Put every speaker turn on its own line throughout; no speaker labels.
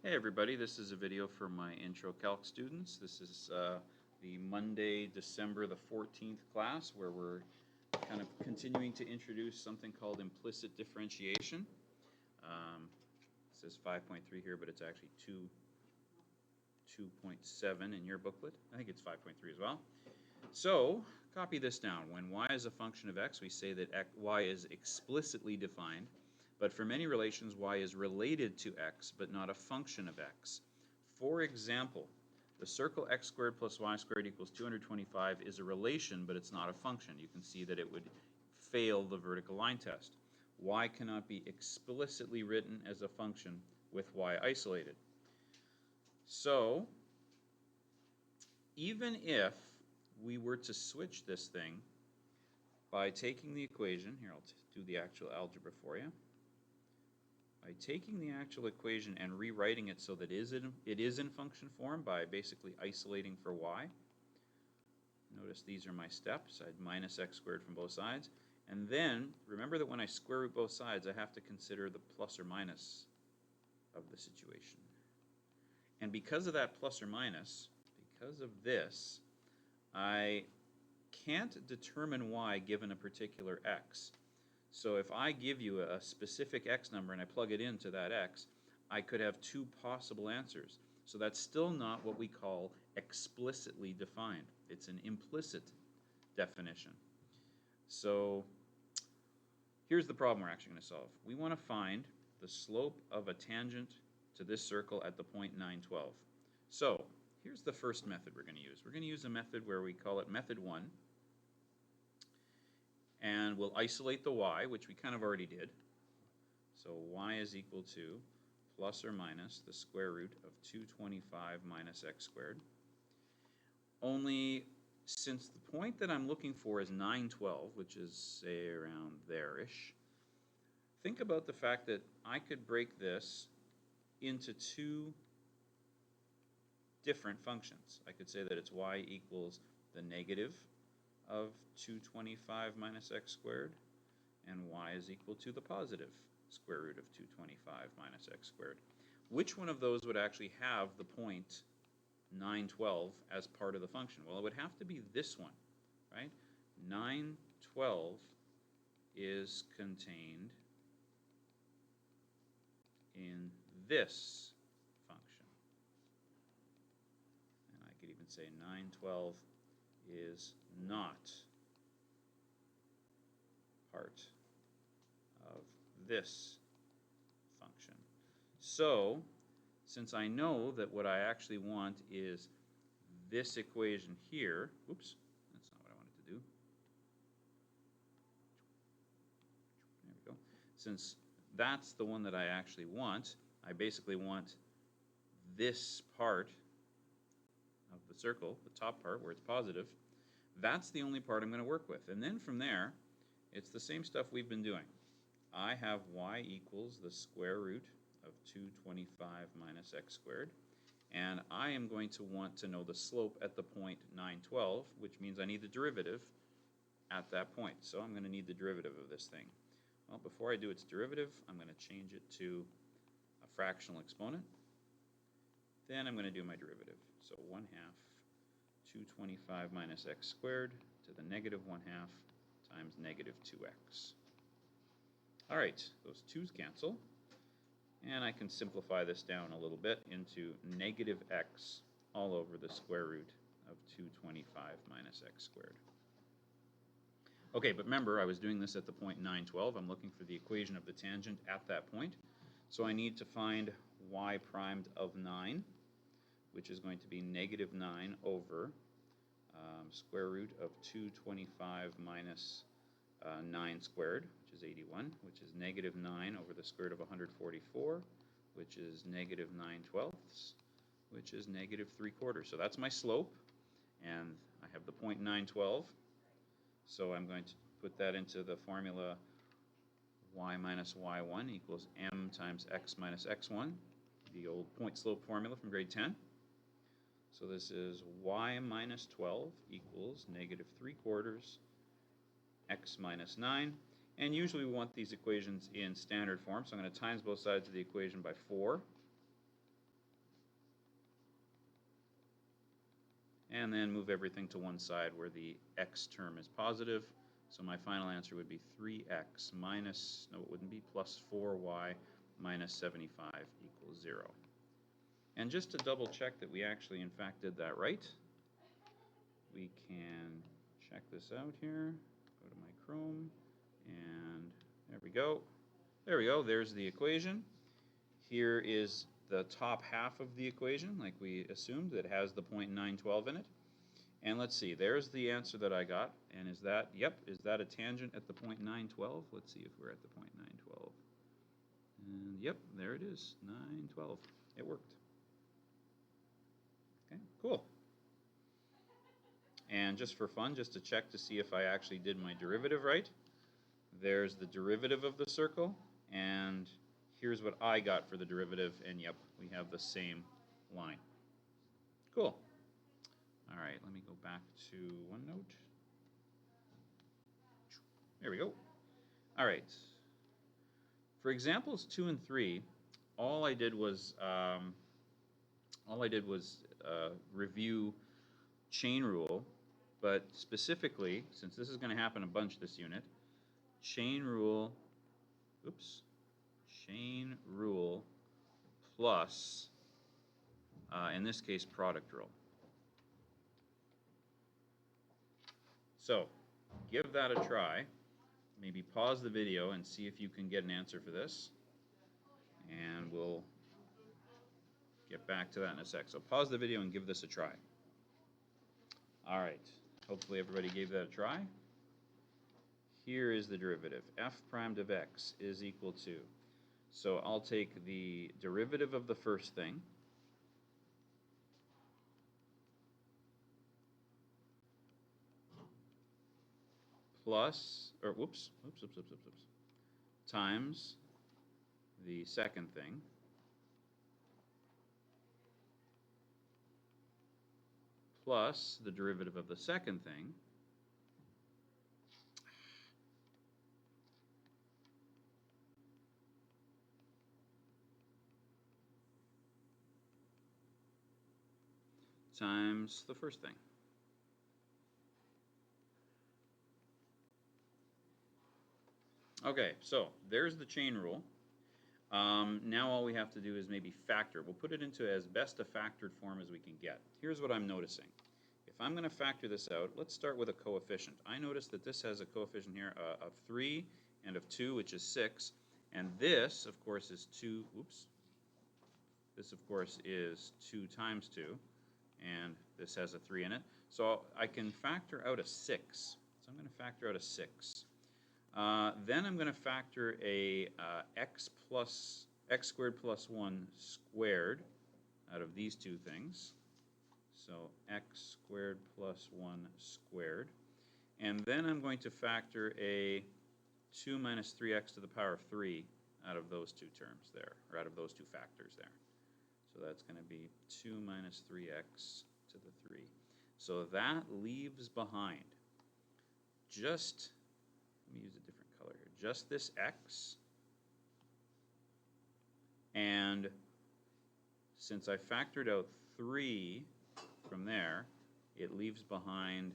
Hey everybody, this is a video for my Intro Calc students. This is the Monday, December the 14th class where we're kind of continuing to introduce something called implicit differentiation. It says 5.3 here, but it's actually 2.7 in your booklet. I think it's 5.3 as well. So, copy this down. When y is a function of x, we say that y is explicitly defined. But for many relations, y is related to x, but not a function of x. For example, the circle x squared plus y squared equals 225 is a relation, but it's not a function. You can see that it would fail the vertical line test. Y cannot be explicitly written as a function with y isolated. So, even if we were to switch this thing by taking the equation, here I'll do the actual algebra for you. By taking the actual equation and rewriting it so that it is in function form by basically isolating for y. Notice these are my steps. I'd minus x squared from both sides. And then, remember that when I square root both sides, I have to consider the plus or minus of the situation. And because of that plus or minus, because of this, I can't determine y given a particular x. So if I give you a specific x number and I plug it into that x, I could have two possible answers. So that's still not what we call explicitly defined. It's an implicit definition. So here's the problem we're actually going to solve. We want to find the slope of a tangent to this circle at the point 912. So here's the first method we're going to use. We're going to use a method where we call it method 1. And we'll isolate the y, which we kind of already did. So y is equal to plus or minus the square root of 225 minus x squared. Only since the point that I'm looking for is 912, which is, say, around there-ish, think about the fact that I could break this into two different functions. I could say that it's y equals the negative of 225 minus x squared, and y is equal to the positive square root of 225 minus x squared. Which one of those would actually have the point 912 as part of the function? Well, it would have to be this one, right? 912 is contained in this function. And I could even say 912 is not part of this function. So, since I know that what I actually want is this equation here, oops, that's not what I wanted to do. There we go. Since that's the one that I actually want, I basically want this part of the circle, the top part where it's positive. That's the only part I'm going to work with. And then from there, it's the same stuff we've been doing. I have y equals the square root of 225 minus x squared. And I am going to want to know the slope at the point 912, which means I need the derivative at that point. So I'm going to need the derivative of this thing. Well, before I do its derivative, I'm going to change it to a fractional exponent. Then I'm going to do my derivative. So 1/2 225 minus x squared to the negative 1/2 times negative 2x. All right, those 2's cancel. And I can simplify this down a little bit into negative x all over the square root of 225 minus x squared. Okay, but remember, I was doing this at the point 912. I'm looking for the equation of the tangent at that point. So I need to find y primed of 9, which is going to be negative 9 over square root of 225 minus 9 squared, which is 81, which is negative 9 over the square root of 144, which is negative 9/12, which is negative 3/4. So that's my slope, and I have the point 912. So I'm going to put that into the formula y minus y1 equals m times x minus x1, the old point slope formula from grade 10. So this is y minus 12 equals negative 3/4 x minus 9. And usually we want these equations in standard form, so I'm going to times both sides of the equation by 4. and then move everything to one side where the x term is positive. So my final answer would be 3x minus, no, it wouldn't be, plus 4y minus 75 equals 0. And just to double check that we actually in fact did that right, we can check this out here. Go to my Chrome, and there we go. There we go, there's the equation. Here is the top half of the equation, like we assumed, that has the 0.912 in it. And let's see, there's the answer that I got. And is that, yep, is that a tangent at the 0.912? Let's see if we're at the 0.912. And yep, there it is, 912. It worked. Okay, cool. And just for fun, just to check to see if I actually did my derivative right, there's the derivative of the circle, and here's what I got for the derivative, and yep, we have the same line. Cool. All right, let me go back to OneNote. There we go. All right. For examples 2 and 3, all I did was review chain rule, but specifically, since this is going to happen a bunch this unit, chain rule plus, in this case, product rule. So, give that a try. Maybe pause the video and see if you can get an answer for this. And we'll get back to that in a sec. So pause the video and give this a try. All right. Hopefully everybody gave that a try. Here is the derivative. F prime of x is equal to, so I'll take the derivative of the first thing, plus, or times the second thing, plus the derivative of the second thing, times the first thing. Okay, so there's the chain rule. Now all we have to do is maybe factor. We'll put it into as best a factored form as we can get. Here's what I'm noticing. If I'm going to factor this out, let's start with a coefficient. I notice that this has a coefficient here of 3 and of 2, which is 6. And this, of course, is 2. This, of course, is 2 times 2. And this has a 3 in it. So I can factor out a 6. So I'm going to factor out a 6. Then I'm going to factor a x squared plus 1 squared out of these two things. So x squared plus 1 squared. And then I'm going to factor a 2 minus 3x to the power of 3 out of those two terms there, or out of those two factors there. So that's going to be 2 minus 3x to the 3. So that leaves behind just, let me use a different color here, just this x. And since I factored out 3 from there, it leaves behind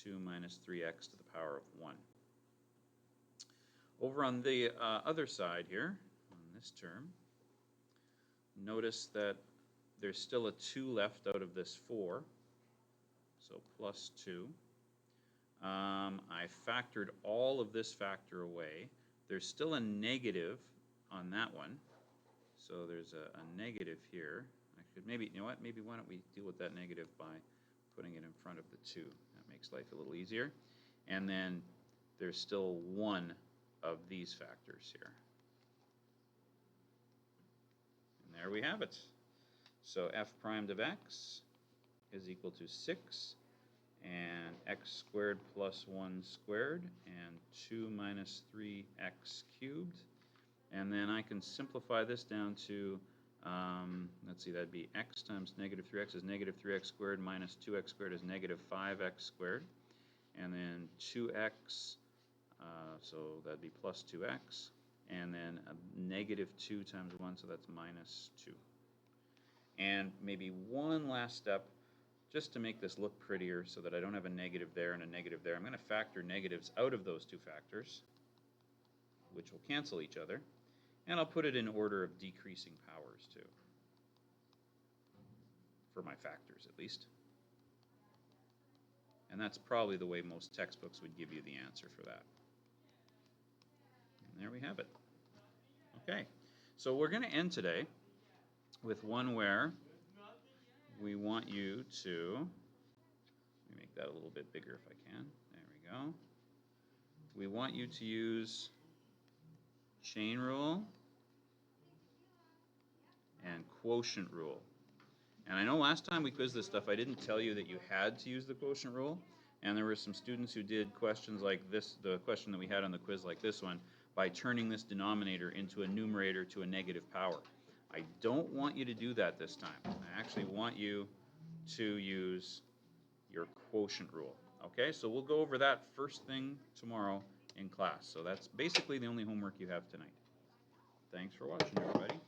2 minus 3x to the power of 1. Over on the other side here, on this term, notice that there's still a 2 left out of this 4, so plus 2. I factored all of this factor away. There's still a negative on that one, so there's a negative here. I could maybe, you know what, maybe why don't we deal with that negative by putting it in front of the 2. That makes life a little easier. And then there's still 1 of these factors here. And there we have it. So f prime of x is equal to 6 and x squared plus 1 squared and 2 minus 3x cubed. And then I can simplify this down to, let's see, that'd be x times negative 3x is negative 3x squared minus 2x squared is negative 5x squared. And then 2x, so that'd be plus 2x. And then a negative 2 times 1, so that's minus 2. And maybe one last step just to make this look prettier so that I don't have a negative there and a negative there, I'm going to factor negatives out of those two factors, which will cancel each other. And I'll put it in order of decreasing powers too, for my factors at least. And that's probably the way most textbooks would give you the answer for that. And there we have it. Okay, so we're going to end today with one where we want you to, let me make that a little bit bigger if I can. There we go. We want you to use chain rule and quotient rule. And I know last time we quizzed this stuff, I didn't tell you that you had to use the quotient rule. And there were some students who did questions like this, the question that we had on the quiz like this one, by turning this denominator into a numerator to a negative power. I don't want you to do that this time. I actually want you to use your quotient rule. Okay, so we'll go over that first thing tomorrow in class. So that's basically the only homework you have tonight. Thanks for watching, everybody.